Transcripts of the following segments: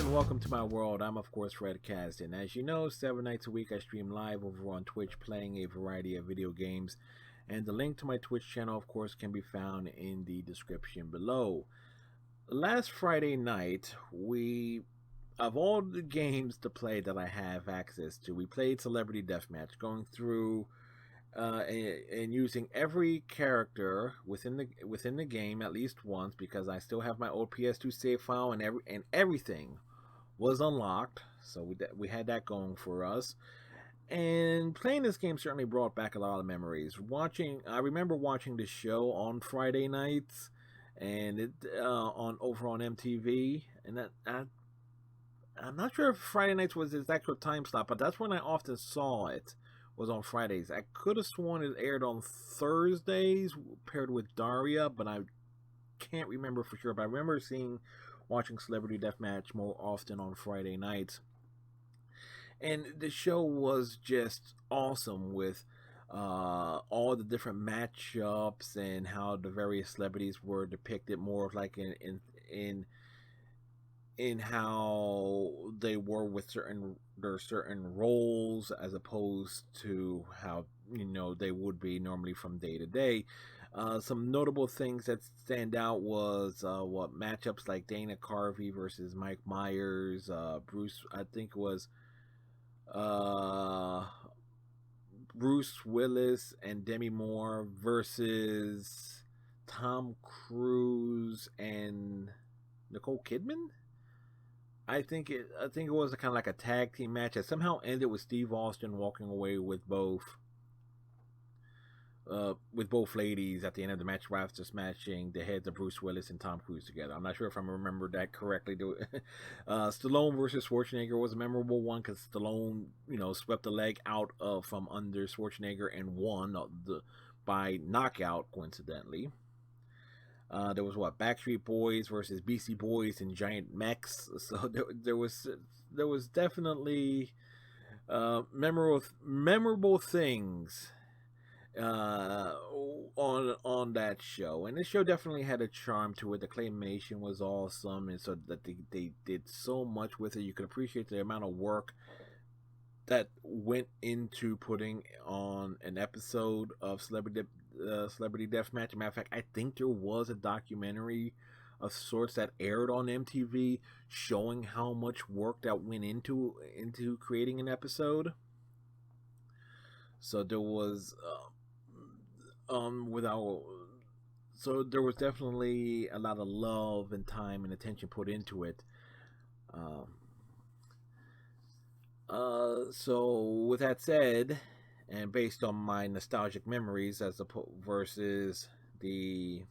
and welcome to my world. I'm of course Fred Cast, and as you know, 7 nights a week I stream live over on Twitch playing a variety of video games, and the link to my Twitch channel of course can be found in the description below. Last Friday night, of all the games to play that I have access to, we played Celebrity Deathmatch, going through and using every character within the game at least once, because I still have my old PS2 save file, and everything was unlocked. So we had that going for us. And playing this game certainly brought back a lot of memories. I remember watching the show on Friday nights, and it over on MTV, and I'm not sure if Friday nights was its actual time slot, but that's when I often saw it. Was on Fridays. I could have sworn it aired on Thursdays, paired with Daria, but I can't remember for sure. But I remember watching Celebrity Deathmatch more often on Friday nights, and the show was just awesome with all the different matchups and how the various celebrities were depicted more of like in how they were with their certain roles, as opposed to how they would be normally from day to day. Some notable things that stand out was what matchups like Dana Carvey versus Mike Myers, Bruce, I think it was uh, Bruce Willis and Demi Moore versus Tom Cruise and Nicole Kidman. I think it was kind of like a tag team match that somehow ended with Steve Austin walking away with both ladies at the end of the match, after smashing the heads of Bruce Willis and Tom Cruise together. I'm not sure if I remember that correctly. Stallone versus Schwarzenegger was a memorable one because Stallone, swept the leg out from under Schwarzenegger and won by knockout, coincidentally. There was Backstreet Boys versus BC Boys and Giant Mechs. So there was definitely memorable things on that show, and this show definitely had a charm to it. The claymation was awesome, and so that they did so much with it. You could appreciate the amount of work that went into putting on an episode of Celebrity Deathmatch. Matter of fact, I think there was a documentary of sorts that aired on MTV showing how much work that went into creating an episode. So there was without so there was definitely a lot of love and time and attention put into it. Um, so with that said, and based on my nostalgic memories versus the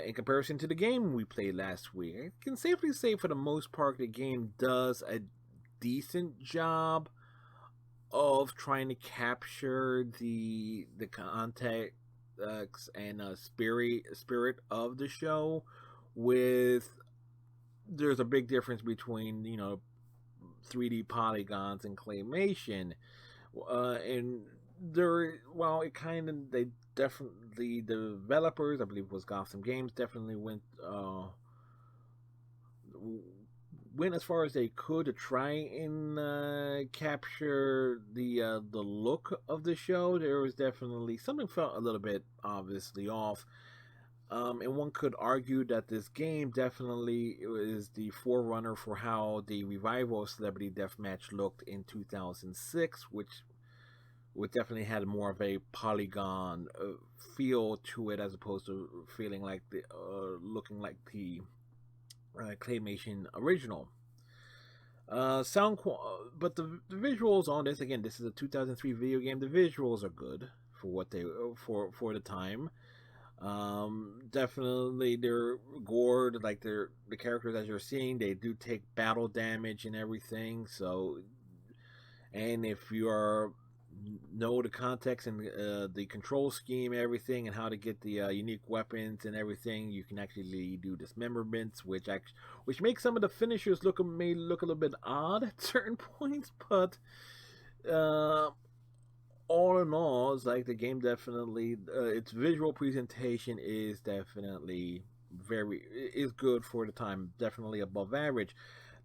in comparison to the game we played last week, I can safely say for the most part the game does a decent job of trying to capture the context and spirit of the show. With There's a big difference between 3D polygons and claymation, and it kind of they definitely the developers, I believe it was Gotham Games, definitely went as far as they could to try and capture the look of the show. There was definitely something felt a little bit obviously off. And one could argue that this game definitely is the forerunner for how the revival of Celebrity Deathmatch looked in 2006, which definitely had more of a polygon feel to it, as opposed to feeling like looking like the claymation original. But the visuals on this, again, this is a 2003 video game. The visuals are good for what they for the time. Definitely they're gored, like the characters as you're seeing, they do take battle damage and everything. So, and if you know the context and the control scheme, everything, and how to get the unique weapons and everything, you can actually do dismemberments, which makes some of the finishers may look a little bit odd at certain points, but all in all, it's like the game definitely its visual presentation is definitely is good for the time, definitely above average.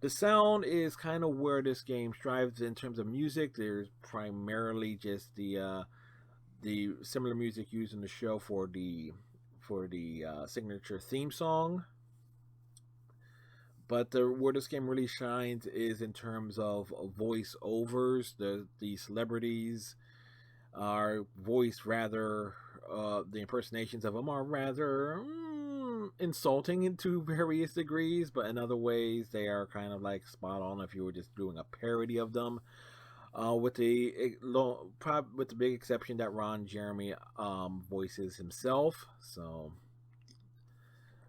The sound is kind of where this game strives in terms of music. There's primarily just the similar music used in the show for the signature theme song. But where this game really shines is in terms of voiceovers. The celebrities are voiced rather, the impersonations of them are rather insulting into various degrees, but in other ways they are kind of like spot on if you were just doing a parody of them. With the big exception that Ron Jeremy voices himself. So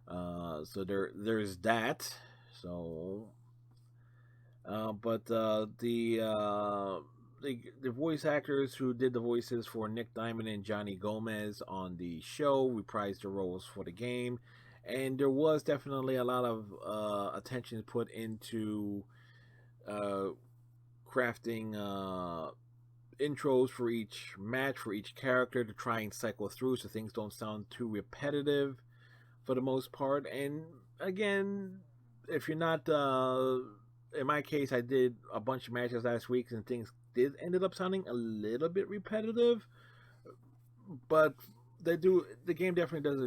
there's that. So but the voice actors who did the voices for Nick Diamond and Johnny Gomez on the show reprised their roles for the game, and there was definitely a lot of attention put into uh, crafting intros for each match for each character to try and cycle through so things don't sound too repetitive for the most part. And again, if you're not, in my case, I did a bunch of matches last week, and things did ended up sounding a little bit repetitive. But they do. The game definitely does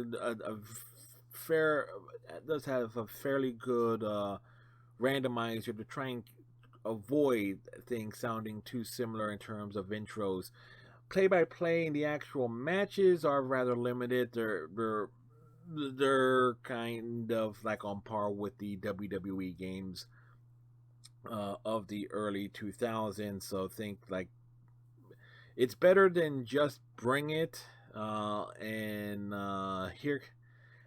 a fair, does have a fairly good randomizer to try and avoid things sounding too similar in terms of intros. Play by play in the actual matches are rather limited. They're kind of like on par with the WWE games of the early 2000s. So think like it's better than just Bring It. And here,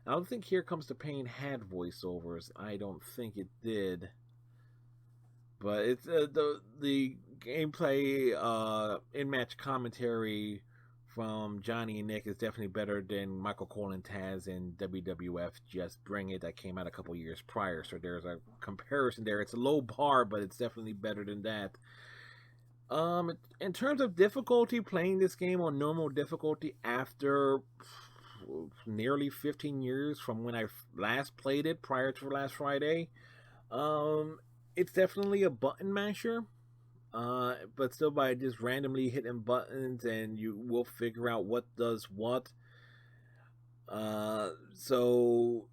I don't think Here Comes the Pain had voiceovers. I don't think it did. But it's the gameplay in match commentary from Johnny and Nick is definitely better than Michael Cole and Taz in WWF Just Bring It that came out a couple years prior. So there's a comparison there. It's a low bar, but it's definitely better than that. In terms of difficulty, playing this game on normal difficulty after nearly 15 years from when I last played it prior to last Friday, um, it's definitely a button masher. But still, by just randomly hitting buttons, and you will figure out what does what. So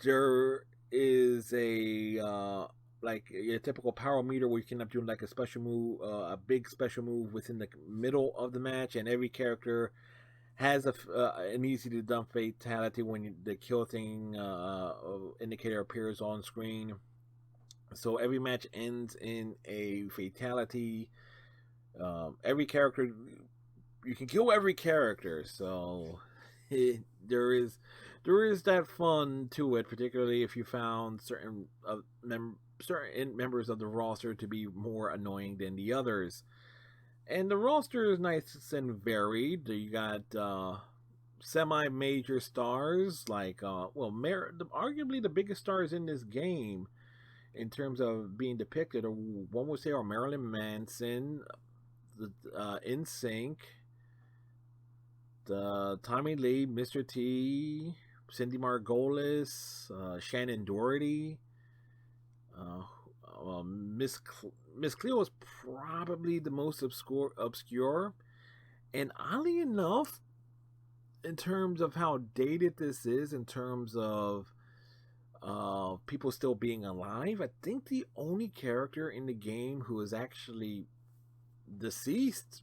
there is a like a typical power meter where you can end up doing like a special move, a big special move within the middle of the match, and every character has an easy to dump fatality when the kill thing indicator appears on screen. So every match ends in a fatality. Every character, you can kill every character, so there is that fun to it, particularly if you found certain members of the roster to be more annoying than the others. And the roster is nice and varied. You got semi-major stars like arguably the biggest stars in this game in terms of being depicted, or one would say, are Marilyn Manson, the NSYNC, the Tommy Lee, Mr. T, Cindy Margolis, Shannon Doherty, Miss Cleo is probably the most obscure, and oddly enough, in terms of how dated this is, in terms of people still being alive, I think the only character in the game who is actually deceased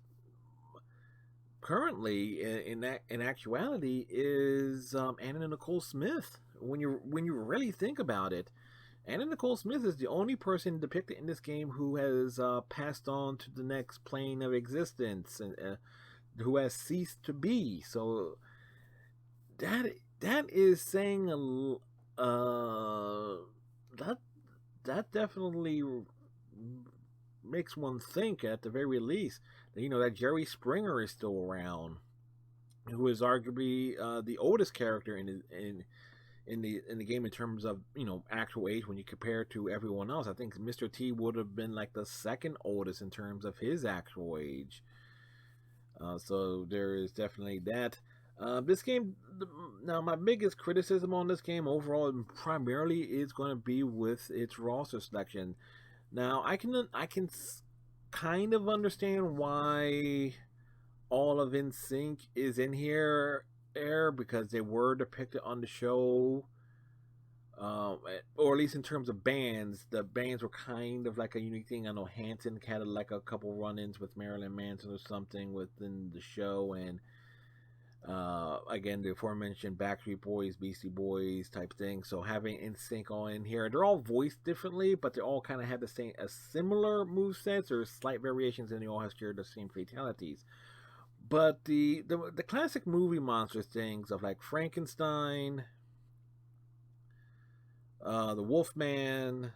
currently in actuality is Anna Nicole Smith. When you really think about it, Anna Nicole Smith is the only person depicted in this game who has passed on to the next plane of existence, and who has ceased to be. So that is saying that definitely makes one think, at the very least, that Jerry Springer is still around, who is arguably the oldest character in the game in terms of actual age. When you compare to everyone else, I think Mr. T would have been like the second oldest in terms of his actual age. So there is definitely that. This game, now my biggest criticism on this game overall, primarily, is going to be with its roster selection. Now I can kind of understand why all of NSYNC is in here, because they were depicted on the show, or at least in terms of bands. The bands were kind of like a unique thing. I know Hanson had like a couple run-ins with Marilyn Manson or something within the show, and again, the aforementioned Backstreet Boys, Beastie Boys type thing. So having NSYNC all in here, they're all voiced differently, but they all kind of have the same, a similar move sets or slight variations, and they all have shared the same fatalities. But the classic movie monster things of like Frankenstein, the Wolfman,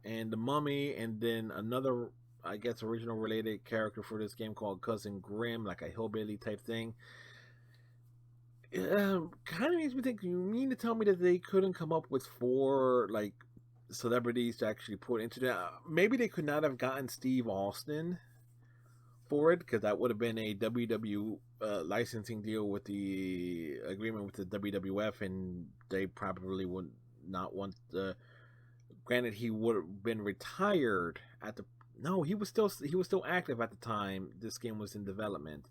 and the Mummy, and then another, I guess, original related character for this game called Cousin Grimm, like a hillbilly type thing. Kind of makes me think. You mean to tell me that they couldn't come up with four like celebrities to actually put into that? Maybe they could not have gotten Steve Austin for it, because that would have been a WW licensing deal with the agreement with the WWF, and they probably would not want the. Granted, he would have been retired at the. No, he was still active at the time this game was in development,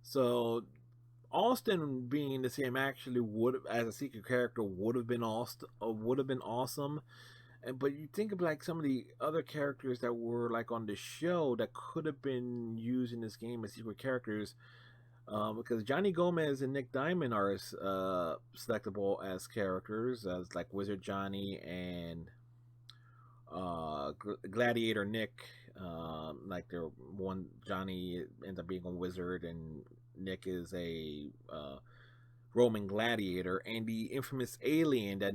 so Austin being in this game actually would, as a secret character, would have been awesome. But you think of like some of the other characters that were like on the show that could have been used in this game as secret characters, because Johnny Gomez and Nick Diamond are selectable as characters, as like Wizard Johnny and Gladiator Nick. Like their one Johnny ends up being a wizard, and Nick is a Roman gladiator, and the infamous alien that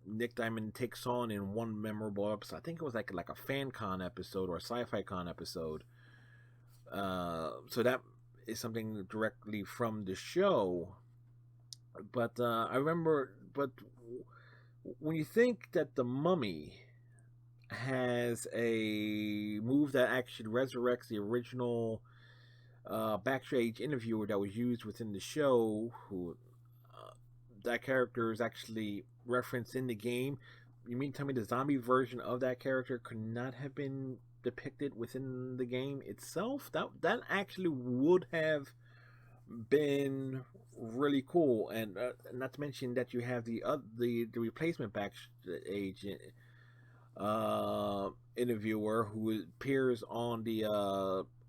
Nick Diamond takes on in one memorable episode. I think it was like a fan con episode or a sci-fi con episode. So that is something directly from the show. But I remember, but when you think that the Mummy has a move that actually resurrects the original backstage interviewer that was used within the show, who that character is actually referenced in the game. You mean to tell me the zombie version of that character could not have been depicted within the game itself? That actually would have been really cool, and not to mention that you have the replacement backstage interviewer who appears on the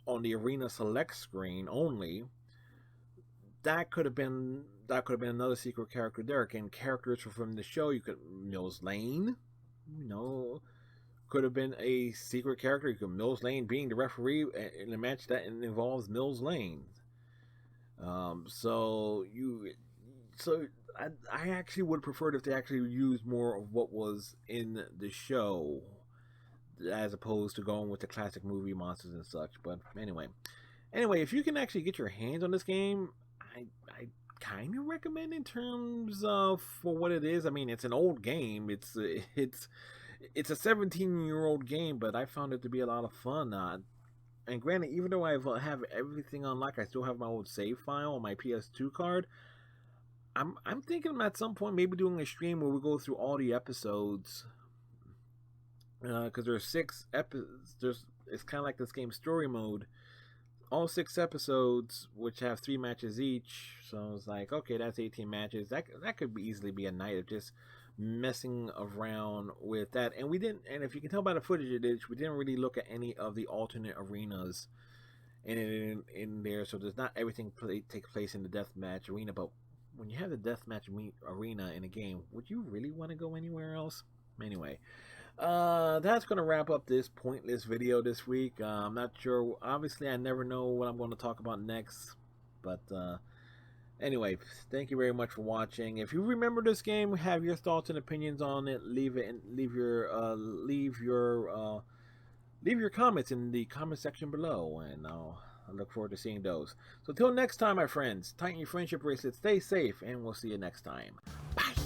Arena Select screen only. That could have been another secret character there. Again, characters from the show. You could Mills Lane, you know, could have been a secret character. You could Mills Lane being the referee in a match that involves Mills Lane. So I actually would have preferred if they actually used more of what was in the show, as opposed to going with the classic movie monsters and such. But anyway, if you can actually get your hands on this game, I kind of recommend, in terms of for what it is. I mean, it's an old game. It's a 17-year-old game, but I found it to be a lot of fun. And granted, even though I have everything unlocked, I still have my old save file on my PS2 card. I'm thinking at some point maybe doing a stream where we go through all the episodes, because there's 6 episodes. It's kind of like this game's story mode. All 6 episodes, which have 3 matches each. So it's like, okay, that's 18 matches. That could easily be a night of just messing around with that. And we didn't. And if you can tell by the footage of this, we didn't really look at any of the alternate arenas in there. So there's not everything take place in the deathmatch arena. But when you have the deathmatch arena in a game, would you really want to go anywhere else? Anyway, that's going to wrap up this pointless video this week. I'm not sure. Obviously, I never know what I'm going to talk about next. But anyway, thank you very much for watching. If you remember this game, have your thoughts and opinions on it, leave your comments in the comment section below, and I look forward to seeing those. So till next time, my friends, tighten your friendship bracelets, stay safe, and we'll see you next time. Bye.